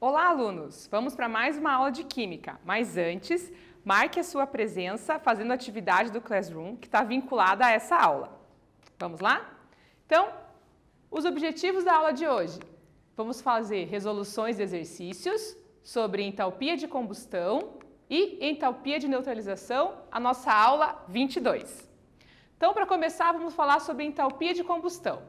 Olá, alunos! Vamos para mais uma aula de Química, mas antes, marque a sua presença fazendo a atividade do Classroom que está vinculada a essa aula. Vamos lá? Então, os objetivos da aula de hoje. Vamos fazer resoluções de exercícios sobre entalpia de combustão e entalpia de neutralização, a nossa aula 22. Então, para começar, vamos falar sobre entalpia de combustão.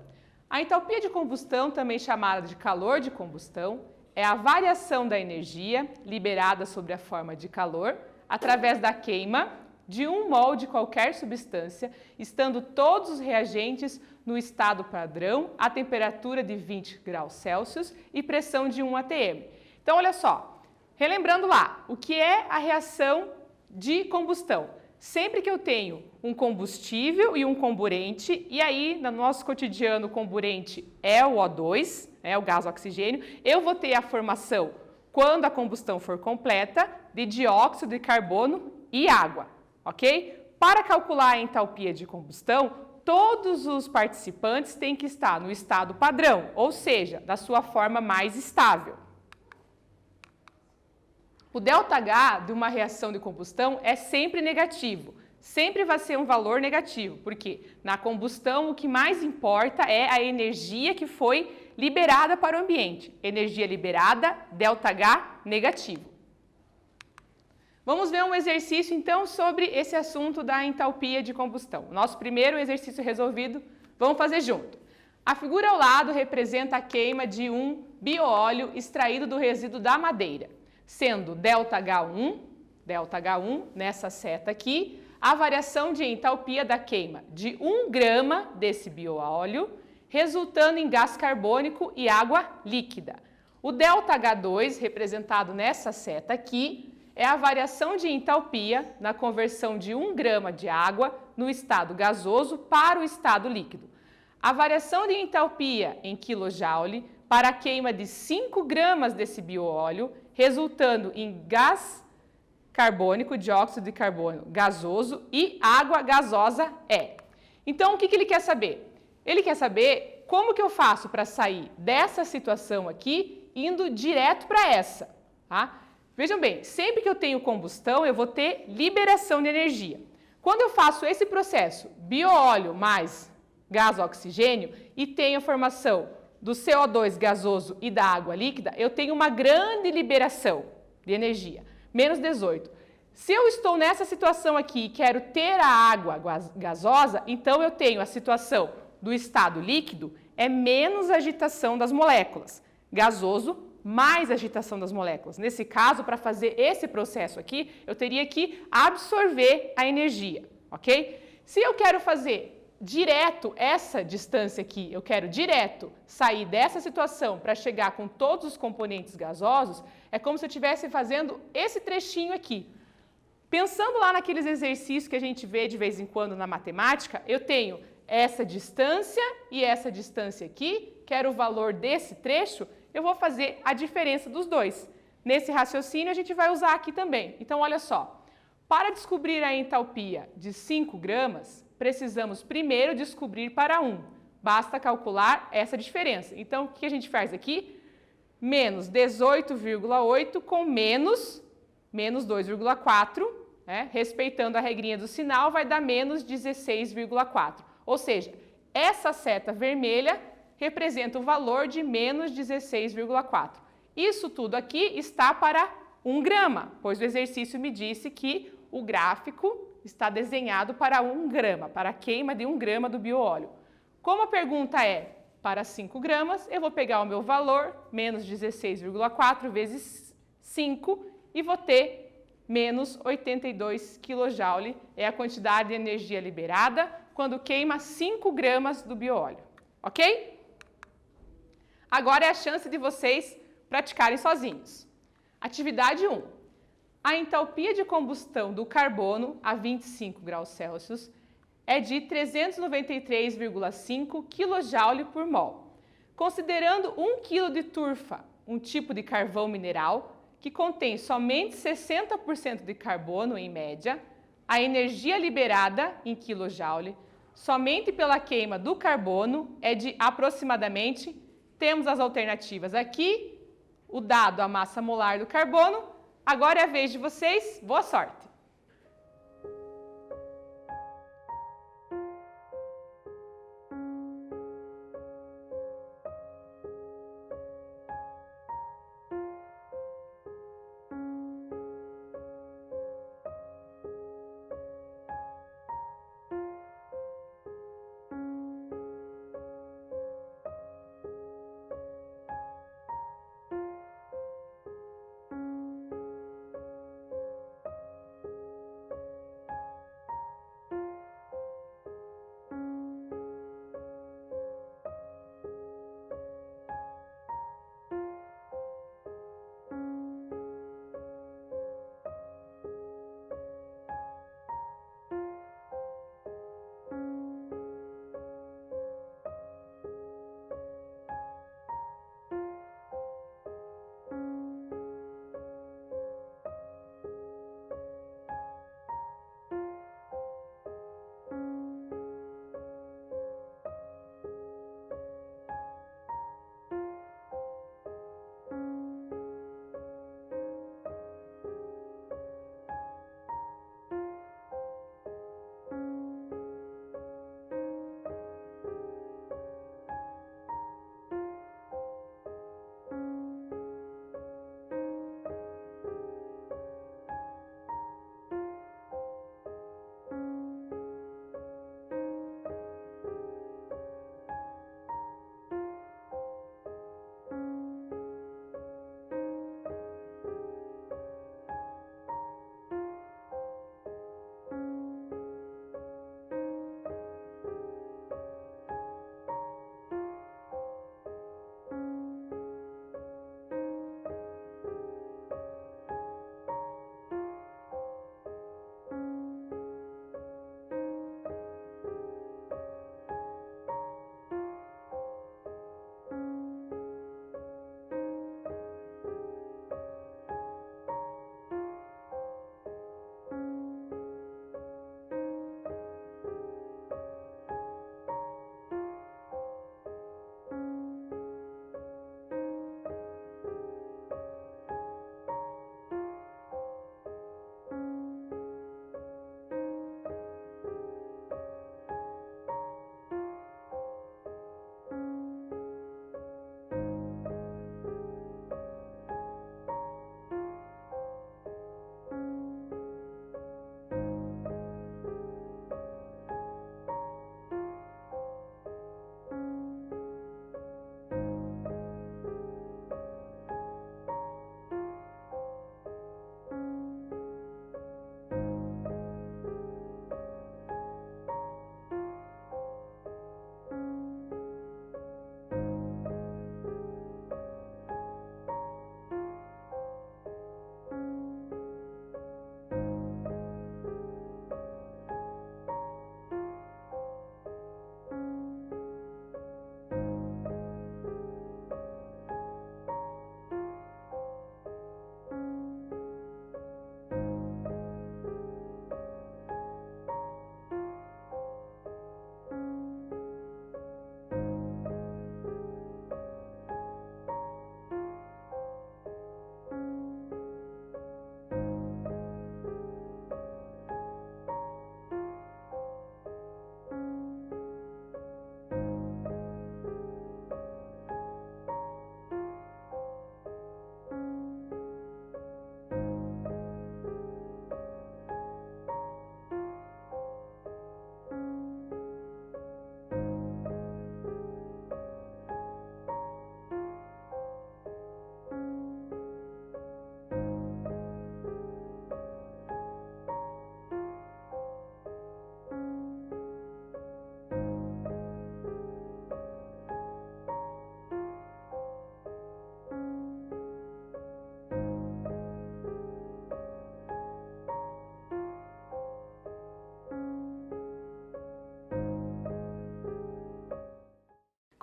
A entalpia de combustão, também chamada de calor de combustão, é a variação da energia liberada sob a forma de calor através da queima de 1 mol de qualquer substância, estando todos os reagentes no estado padrão, a temperatura de 20 graus Celsius e pressão de 1 atm. Então, olha só, relembrando lá, o que é a reação de combustão? Sempre que eu tenho um combustível e um comburente, e aí no nosso cotidiano o comburente é o O2, o gás oxigênio, eu vou ter a formação, quando a combustão for completa, de dióxido de carbono e água, ok? Para calcular a entalpia de combustão, todos os participantes têm que estar no estado padrão, ou seja, da sua forma mais estável. O ΔH de uma reação de combustão é sempre negativo, sempre vai ser um valor negativo, porque na combustão o que mais importa é a energia que foi liberada para o ambiente. Energia liberada, ΔH negativo. Vamos ver um exercício então sobre esse assunto da entalpia de combustão. Nosso primeiro exercício resolvido, vamos fazer junto. A figura ao lado representa a queima de um bioóleo extraído do resíduo da madeira, sendo ΔH1, nessa seta aqui, a variação de entalpia da queima de 1 grama desse bioóleo, resultando em gás carbônico e água líquida. O ΔH2, representado nessa seta aqui, é a variação de entalpia na conversão de 1 grama de água no estado gasoso para o estado líquido. A variação de entalpia em kJ para a queima de 5 gramas desse bioóleo, resultando em gás carbônico, dióxido de carbono gasoso e água gasosa é. Então, o que ele quer saber? Ele quer saber como que eu faço para sair dessa situação aqui, indo direto para essa, tá? Vejam bem, sempre que eu tenho combustão, eu vou ter liberação de energia. Quando eu faço esse processo, bioóleo mais gás oxigênio, e tenho a formação do CO2 gasoso e da água líquida, eu tenho uma grande liberação de energia, menos 18. Se eu estou nessa situação aqui e quero ter a água gasosa, então eu tenho a situação do estado líquido, é menos agitação das moléculas. Gasoso, mais agitação das moléculas. Nesse caso, para fazer esse processo aqui, eu teria que absorver a energia, ok? Se eu quero fazer direto essa distância aqui, eu quero direto sair dessa situação para chegar com todos os componentes gasosos, é como se eu estivesse fazendo esse trechinho aqui. Pensando lá naqueles exercícios que a gente vê de vez em quando na matemática, eu tenho essa distância e essa distância aqui, que era o valor desse trecho, eu vou fazer a diferença dos dois. Nesse raciocínio, a gente vai usar aqui também. Então, olha só, para descobrir a entalpia de 5 gramas, precisamos primeiro descobrir para 1. Basta calcular essa diferença. Então, o que a gente faz aqui? Menos 18,8 com menos 2,4, né? Respeitando a regrinha do sinal, vai dar menos 16,4. Ou seja, essa seta vermelha representa o valor de menos 16,4. Isso tudo aqui está para 1 grama, pois o exercício me disse que o gráfico está desenhado para 1 grama, para a queima de 1 grama do bioóleo. Como a pergunta é para 5 gramas, eu vou pegar o meu valor, menos 16,4 vezes 5, e vou ter menos 82 kJ, é a quantidade de energia liberada quando queima 5 gramas do bioóleo, ok? Agora é a chance de vocês praticarem sozinhos. Atividade 1. A entalpia de combustão do carbono a 25 graus Celsius é de 393,5 kJ por mol. Considerando 1 kg de turfa, um tipo de carvão mineral, que contém somente 60% de carbono em média, a energia liberada em kJ somente pela queima do carbono é de aproximadamente, temos as alternativas aqui, o dado, a massa molar do carbono. Agora é a vez de vocês, boa sorte!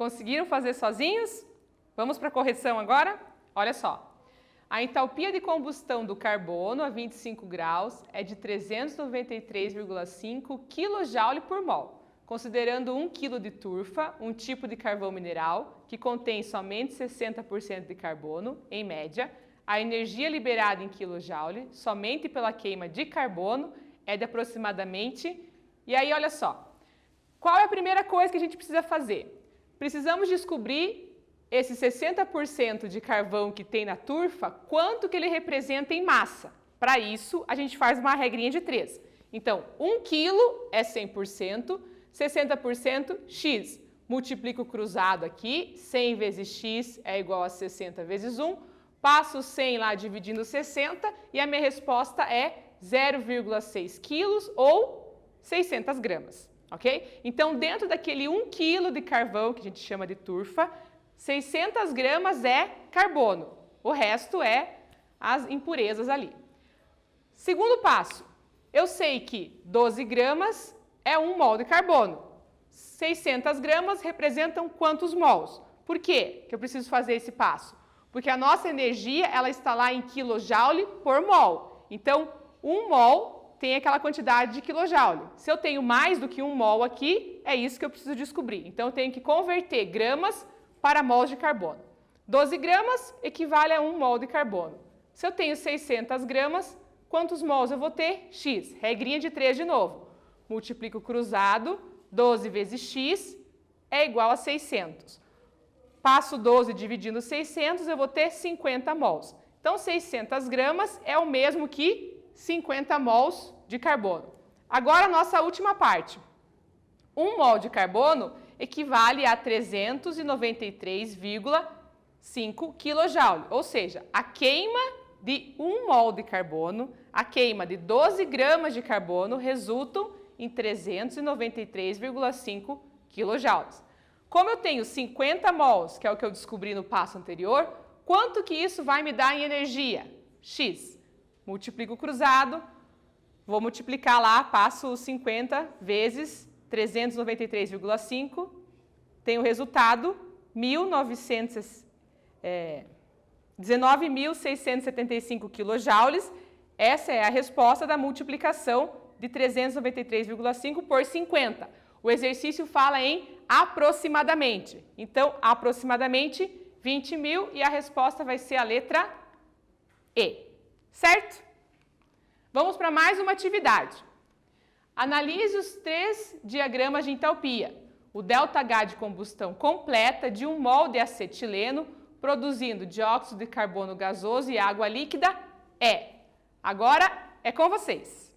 Conseguiram fazer sozinhos? Vamos para a correção agora? Olha só. A entalpia de combustão do carbono a 25 graus é de 393,5 kJ por mol. Considerando 1 kg de turfa, um tipo de carvão mineral que contém somente 60% de carbono, em média, a energia liberada em kJ somente pela queima de carbono é de aproximadamente... E aí, olha só, qual é a primeira coisa que a gente precisa fazer? Precisamos descobrir esse 60% de carvão que tem na turfa, quanto que ele representa em massa. Para isso, a gente faz uma regrinha de 3. Então, 1 kg é 100%, 60% x. Multiplico o cruzado aqui, 100 vezes x é igual a 60 vezes 1. Passo 100 lá dividindo 60 e a minha resposta é 0,6 quilos ou 600 gramas, ok? Então, dentro daquele 1 kg de carvão, que a gente chama de turfa, 600 gramas é carbono, o resto é as impurezas ali. Segundo passo, eu sei que 12 gramas é 1 mol de carbono. 600 gramas representam quantos mols? Por quê que eu preciso fazer esse passo? Porque a nossa energia ela está lá em kJ por mol. Então, 1 mol tem aquela quantidade de kJ. Se eu tenho mais do que 1 mol aqui, é isso que eu preciso descobrir. Então, eu tenho que converter gramas para mols de carbono. 12 gramas equivale a 1 mol de carbono. Se eu tenho 600 gramas, quantos mols eu vou ter? X. Regrinha de 3 de novo. Multiplico o cruzado, 12 vezes x é igual a 600. Passo 12 dividindo 600, eu vou ter 50 mols. Então, 600 gramas é o mesmo que 50 mols de carbono. Agora, a nossa última parte. 1 mol de carbono equivale a 393,5 kJ, ou seja, a queima de 1 mol de carbono, a queima de 12 gramas de carbono resultam em 393,5 kJ. Como eu tenho 50 mols, que é o que eu descobri no passo anterior, quanto que isso vai me dar em energia? X. Multiplico o cruzado, vou multiplicar lá, passo 50 vezes 393,5, tem o resultado 19.675 kJ. Essa é a resposta da multiplicação de 393,5 por 50. O exercício fala em aproximadamente. Então, aproximadamente 20.000 e a resposta vai ser a letra E. Certo? Vamos para mais uma atividade. Analise os 3 diagramas de entalpia. O ΔH de combustão completa de 1 mol de acetileno produzindo dióxido de carbono gasoso e água líquida é. Agora é com vocês.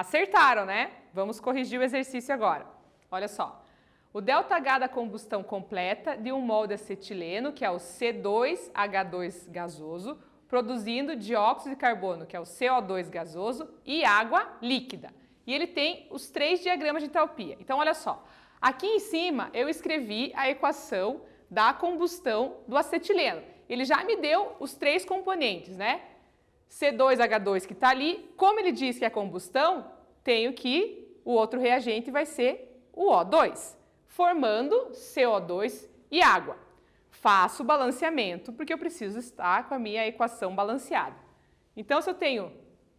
Acertaram, né? Vamos corrigir o exercício agora. Olha só. O ΔH da combustão completa de um mol de acetileno, que é o C2H2 gasoso, produzindo dióxido de carbono, que é o CO2 gasoso, e água líquida. E ele tem os 3 diagramas de entalpia. Então, olha só. Aqui em cima, eu escrevi a equação da combustão do acetileno. Ele já me deu os 3 componentes, né? C2H2 que está ali. Como ele diz que é combustão, tenho que o outro reagente vai ser o O2, formando CO2 e água. Faço o balanceamento, porque eu preciso estar com a minha equação balanceada. Então, se eu tenho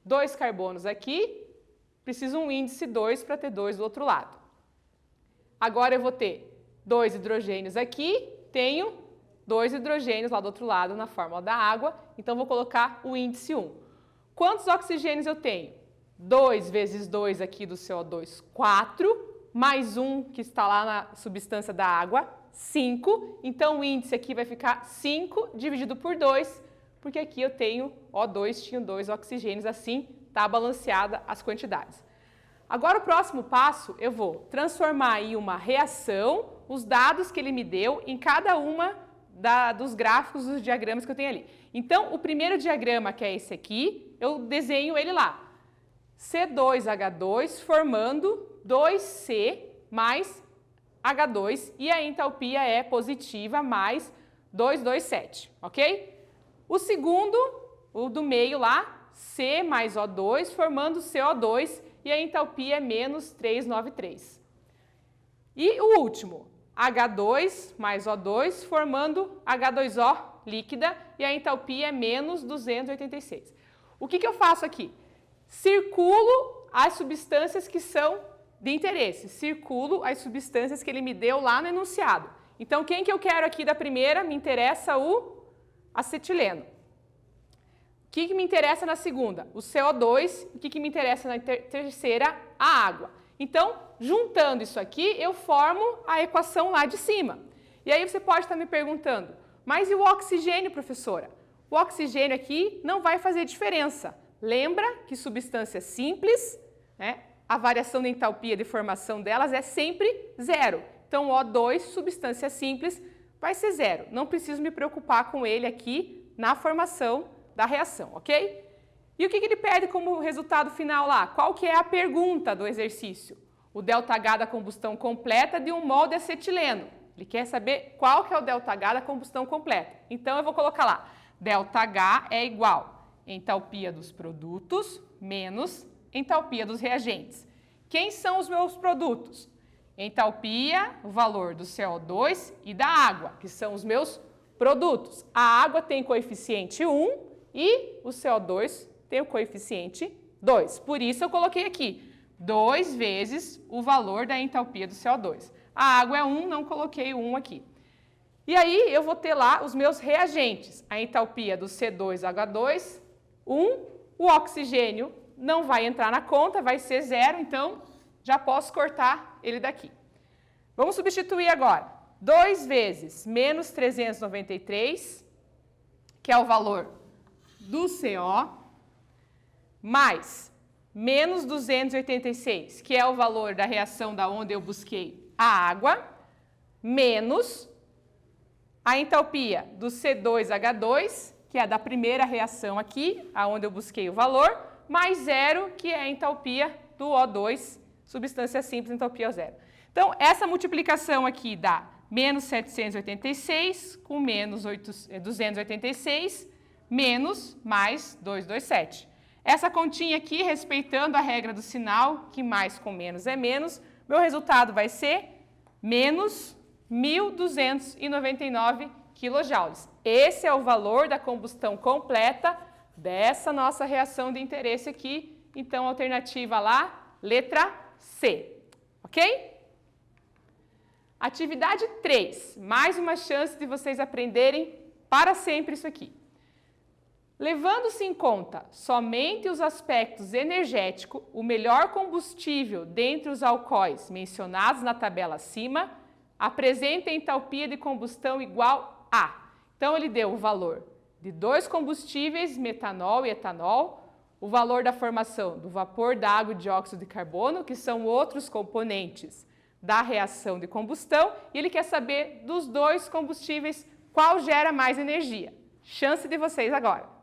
2 carbonos aqui, preciso um índice 2 para ter 2 do outro lado. Agora eu vou ter 2 hidrogênios aqui, tenho 2 hidrogênios lá do outro lado na fórmula da água, então vou colocar o índice 1. Quantos oxigênios eu tenho? 2 vezes 2 aqui do CO2, 4, mais 1 que está lá na substância da água, 5. Então o índice aqui vai ficar 5 dividido por 2, porque aqui eu tenho O2, tinha 2 oxigênios, assim está balanceada as quantidades. Agora o próximo passo, eu vou transformar em uma reação os dados que ele me deu em cada uma dos gráficos, dos diagramas que eu tenho ali. Então, o primeiro diagrama, que é esse aqui, eu desenho ele lá. C2H2 formando 2C mais H2 e a entalpia é positiva mais 227, ok? O segundo, o do meio lá, C mais O2 formando CO2 e a entalpia é menos 393. E o último, H2 mais O2 formando H2O líquida e a entalpia é menos 286. O que eu faço aqui? Circulo as substâncias que são de interesse, circulo as substâncias que ele me deu lá no enunciado. Então, quem que eu quero aqui da primeira? Me interessa o acetileno. O que me interessa na segunda? O CO2. O que me interessa na terceira? A água. Então, juntando isso aqui, eu formo a equação lá de cima. E aí você pode estar me perguntando, mas e o oxigênio, professora? O oxigênio aqui não vai fazer diferença. Lembra que substâncias simples, né, a variação da entalpia de formação delas é sempre zero. Então, O2, substância simples, vai ser zero. Não preciso me preocupar com ele aqui na formação da reação, ok? E o que ele pede como resultado final lá? Qual que é a pergunta do exercício? O ΔH da combustão completa de um mol de acetileno. Ele quer saber qual que é o ΔH da combustão completa. Então, eu vou colocar lá, ΔH é igual a entalpia dos produtos menos entalpia dos reagentes. Quem são os meus produtos? Entalpia, o valor do CO2 e da água, que são os meus produtos. A água tem coeficiente 1 e o CO2 tem o coeficiente 2. Por isso eu coloquei aqui 2 vezes o valor da entalpia do CO2. A água é 1, não coloquei o 1 aqui. E aí eu vou ter lá os meus reagentes. A entalpia do C2H2, 1. O oxigênio não vai entrar na conta, vai ser 0, então já posso cortar ele daqui. Vamos substituir agora. 2 vezes menos 393, que é o valor do CO, mais menos 286, que é o valor da reação da onde eu busquei a água, menos a entalpia do C2H2, que é da primeira reação aqui, aonde eu busquei o valor, mais 0, que é a entalpia do O2, substância simples, entalpia 0. Então, essa multiplicação aqui dá menos 786 com menos 286, menos mais 227. Essa continha aqui, respeitando a regra do sinal, que mais com menos é menos, meu resultado vai ser menos 1.299 kJ. Esse é o valor da combustão completa dessa nossa reação de interesse aqui. Então, alternativa lá, letra C. Ok? Atividade 3. Mais uma chance de vocês aprenderem para sempre isso aqui. Levando-se em conta somente os aspectos energéticos, o melhor combustível dentre os alcoóis mencionados na tabela acima apresenta entalpia de combustão igual a. Então, ele deu o valor de 2 combustíveis, metanol e etanol, o valor da formação do vapor d'água e dióxido de carbono, que são outros componentes da reação de combustão, e ele quer saber dos dois combustíveis qual gera mais energia. Chance de vocês agora.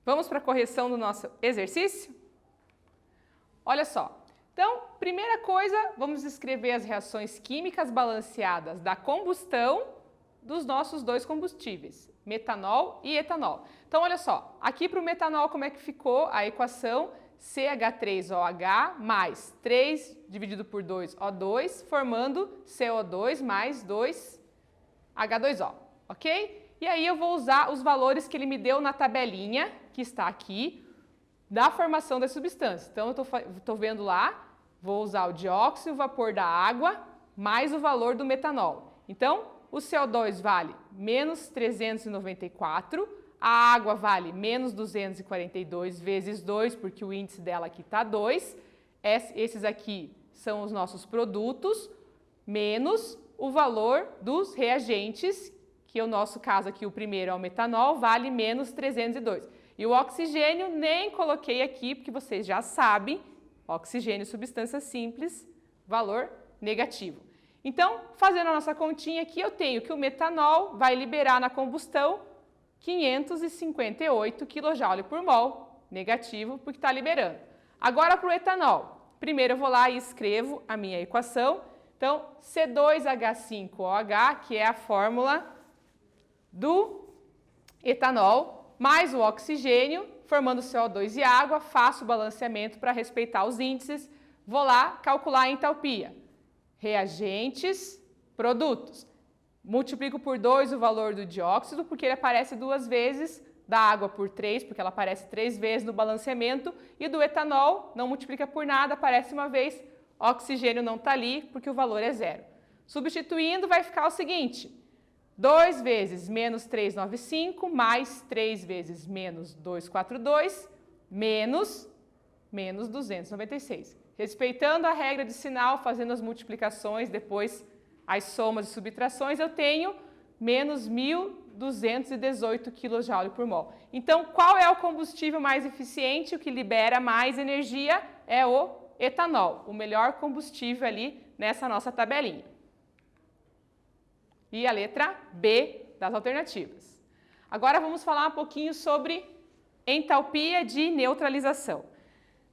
Vamos para a correção do nosso exercício? Olha só. Então, primeira coisa, vamos escrever as reações químicas balanceadas da combustão dos nossos dois combustíveis, metanol e etanol. Então, olha só, aqui para o metanol, como é que ficou a equação? CH3OH mais 3 dividido por 2O2, formando CO2 mais 2H2O, ok? E aí eu vou usar os valores que ele me deu na tabelinha, que está aqui, da formação da substância. Então, eu estou vendo lá, vou usar o dióxido, o vapor da água, mais o valor do metanol. Então, o CO2 vale menos 394, a água vale menos 242 vezes 2, porque o índice dela aqui está 2. Esses aqui são os nossos produtos, menos o valor dos reagentes, que no nosso caso aqui o primeiro é o metanol, vale menos 302. E o oxigênio nem coloquei aqui, porque vocês já sabem, oxigênio, substância simples, valor negativo. Então, fazendo a nossa continha aqui, eu tenho que o metanol vai liberar na combustão 558 kJ por mol, negativo, porque está liberando. Agora para o etanol. Primeiro eu vou lá e escrevo a minha equação. Então, C2H5OH, que é a fórmula do etanol, mais o oxigênio, formando CO2 e água, faço o balanceamento para respeitar os índices, vou lá calcular a entalpia. Reagentes, produtos. Multiplico por 2 o valor do dióxido, porque ele aparece 2 vezes, da água por 3, porque ela aparece 3 vezes no balanceamento, e do etanol, não multiplica por nada, aparece uma vez, oxigênio não está ali, porque o valor é 0. Substituindo, vai ficar o seguinte, 2 vezes menos 395, mais 3 vezes menos 242, menos 296. Respeitando a regra de sinal, fazendo as multiplicações, depois as somas e subtrações, eu tenho menos 1.218 kJ por mol. Então, qual é o combustível mais eficiente, o que libera mais energia? É o etanol, o melhor combustível ali nessa nossa tabelinha. E a letra B das alternativas. Agora vamos falar um pouquinho sobre entalpia de neutralização.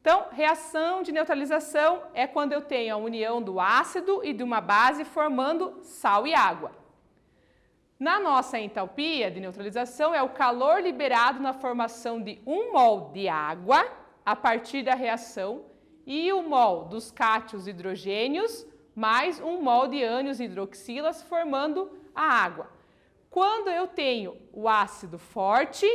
Então, reação de neutralização é quando eu tenho a união do ácido e de uma base formando sal e água. Na nossa entalpia de neutralização é o calor liberado na formação de 1 mol de água a partir da reação e o mol dos cátions hidrogênios mais 1 mol de ânions hidroxilas formando a água. Quando eu tenho o ácido forte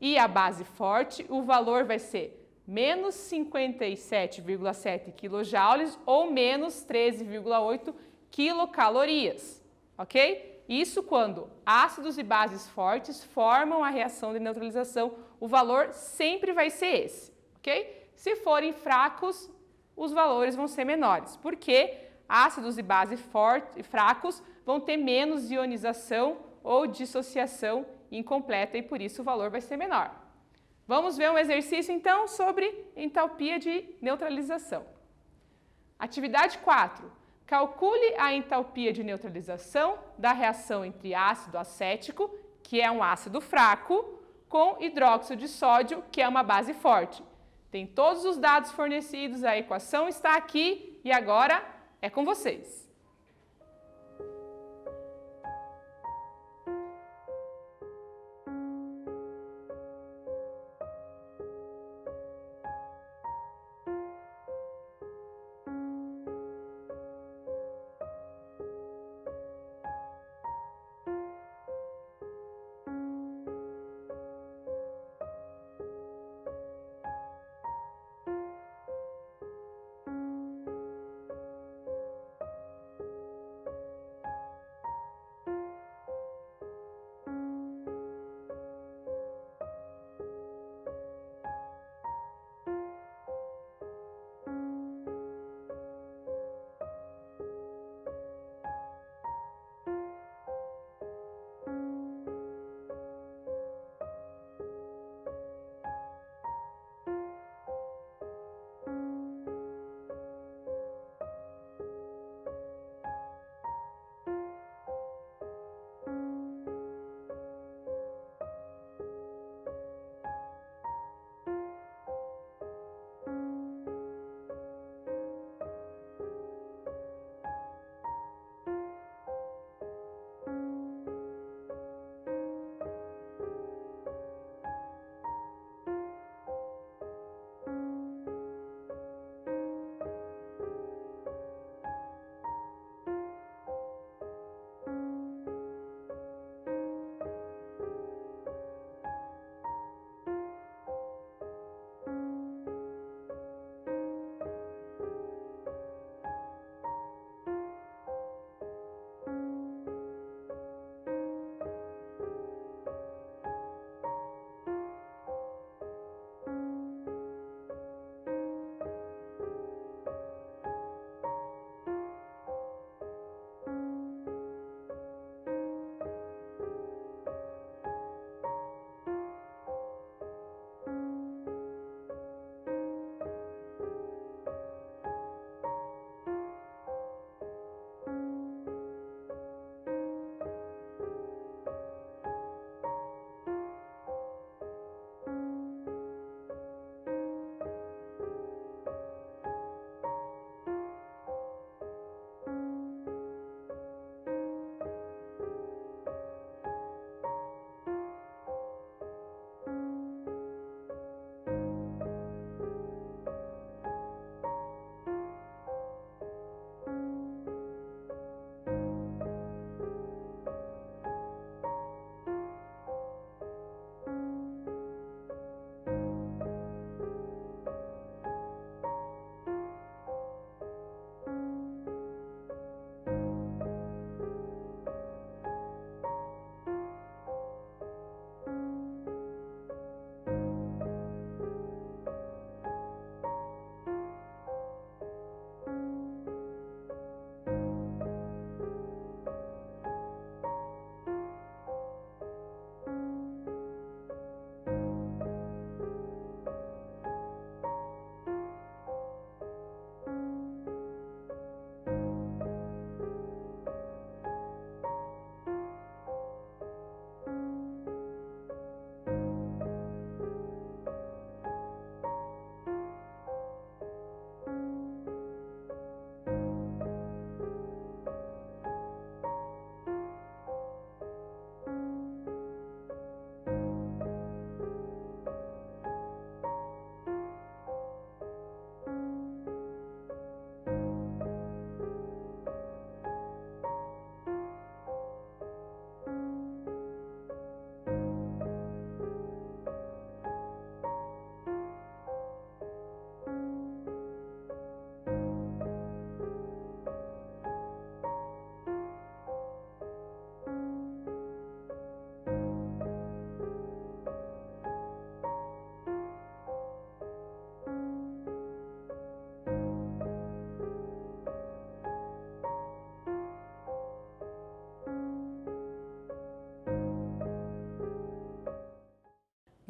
e a base forte, o valor vai ser menos 57,7 kJ ou menos 13,8 quilocalorias, ok? Isso quando ácidos e bases fortes formam a reação de neutralização, o valor sempre vai ser esse, ok? Se forem fracos, os valores vão ser menores, porque ácidos e bases fracos vão ter menos ionização ou dissociação incompleta e por isso o valor vai ser menor. Vamos ver um exercício, então, sobre entalpia de neutralização. Atividade 4. Calcule a entalpia de neutralização da reação entre ácido acético, que é um ácido fraco, com hidróxido de sódio, que é uma base forte. Tem todos os dados fornecidos, a equação está aqui e agora é com vocês.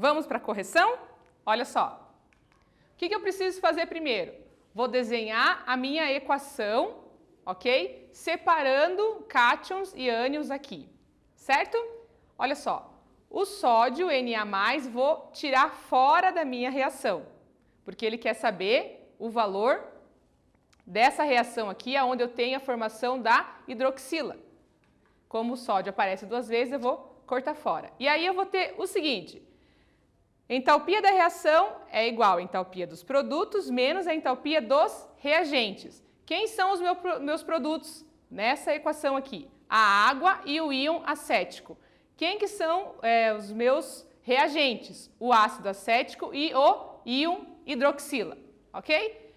Vamos para a correção? Olha só. O que eu preciso fazer primeiro? Vou desenhar a minha equação, ok? Separando cátions e ânions aqui, certo? Olha só, o sódio Na+, vou tirar fora da minha reação, porque ele quer saber o valor dessa reação aqui, onde eu tenho a formação da hidroxila. Como o sódio aparece duas vezes, eu vou cortar fora. E aí eu vou ter o seguinte: entalpia da reação é igual à entalpia dos produtos menos a entalpia dos reagentes. Quem são os meus produtos nessa equação aqui? A água e o íon acético. Quem que são os meus reagentes? O ácido acético e o íon hidroxila, ok?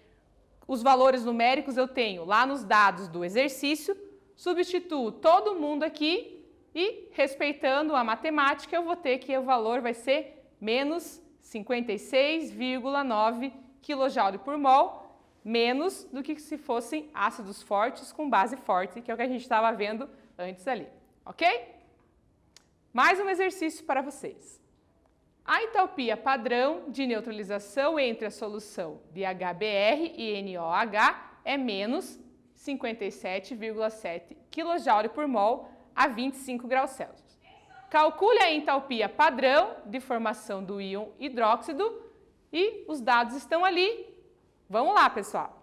Os valores numéricos eu tenho lá nos dados do exercício, substituo todo mundo aqui e, respeitando a matemática, eu vou ter que o valor vai ser menos 56,9 kJ por mol, menos do que se fossem ácidos fortes com base forte, que é o que a gente estava vendo antes ali, ok? Mais um exercício para vocês. A entalpia padrão de neutralização entre a solução de HBr e NOH é menos 57,7 kJ por mol a 25 graus Celsius. Calcule a entalpia padrão de formação do íon hidróxido e os dados estão ali. Vamos lá, pessoal!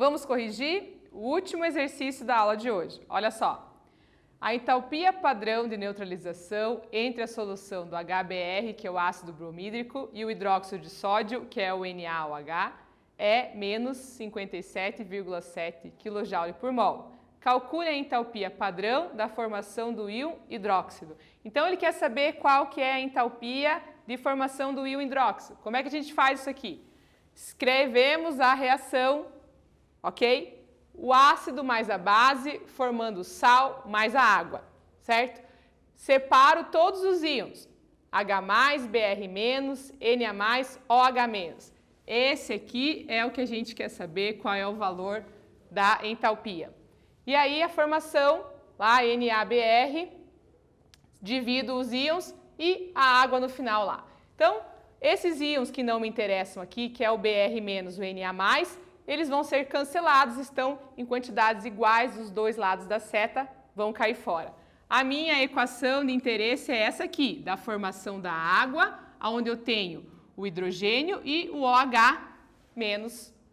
vamos corrigir o último exercício da aula de hoje. Olha só. A entalpia padrão de neutralização entre a solução do HBr, que é o ácido bromídrico, e o hidróxido de sódio, que é o NaOH, é menos 57,7 kJ por mol. Calcule a entalpia padrão da formação do íon hidróxido. Então, ele quer saber qual que é a entalpia de formação do íon hidróxido. Como é que a gente faz isso aqui? Escrevemos a reação, ok? O ácido mais a base, formando o sal mais a água, certo? Separo todos os íons, H+, Br-, Na+, OH-. Esse aqui é o que a gente quer saber, qual é o valor da entalpia. E aí a formação, lá NaBr, divido os íons e a água no final lá. Então, esses íons que não me interessam aqui, que é o Br- o Na+, eles vão ser cancelados, estão em quantidades iguais, os dois lados da seta vão cair fora. A minha equação de interesse é essa aqui, da formação da água, onde eu tenho o hidrogênio e o OH-,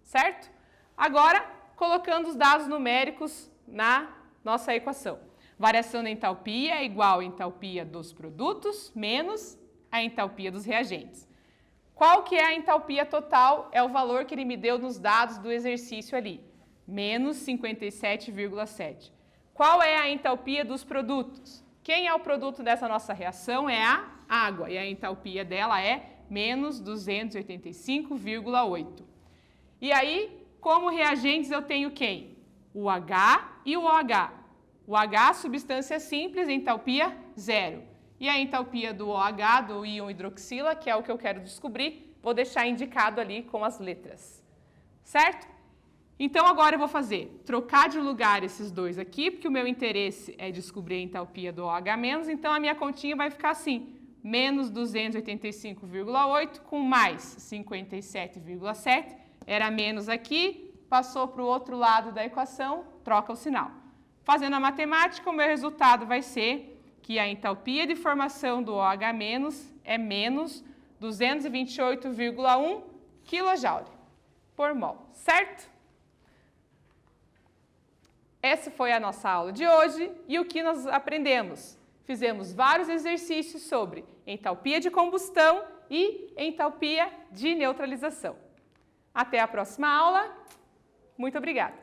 certo? Agora, colocando os dados numéricos na nossa equação. Variação da entalpia é igual à entalpia dos produtos menos a entalpia dos reagentes. Qual que é a entalpia total? É o valor que ele me deu nos dados do exercício ali, menos 57,7. Qual é a entalpia dos produtos? Quem é o produto dessa nossa reação? É a água, e a entalpia dela é menos 285,8. E aí, como reagentes, eu tenho quem? O H e o OH. O H, substância simples, entalpia 0. E a entalpia do OH, do íon hidroxila, que é o que eu quero descobrir, vou deixar indicado ali com as letras. Certo? Então, agora eu vou trocar de lugar esses dois aqui, porque o meu interesse é descobrir a entalpia do OH-, então a minha continha vai ficar assim, menos 285,8 com mais 57,7, era menos aqui, passou para o outro lado da equação, troca o sinal. Fazendo a matemática, o meu resultado vai ser que a entalpia de formação do OH- é menos 228,1 kJ por mol, certo? Essa foi a nossa aula de hoje e o que nós aprendemos? Fizemos vários exercícios sobre entalpia de combustão e entalpia de neutralização. Até a próxima aula. Muito obrigada!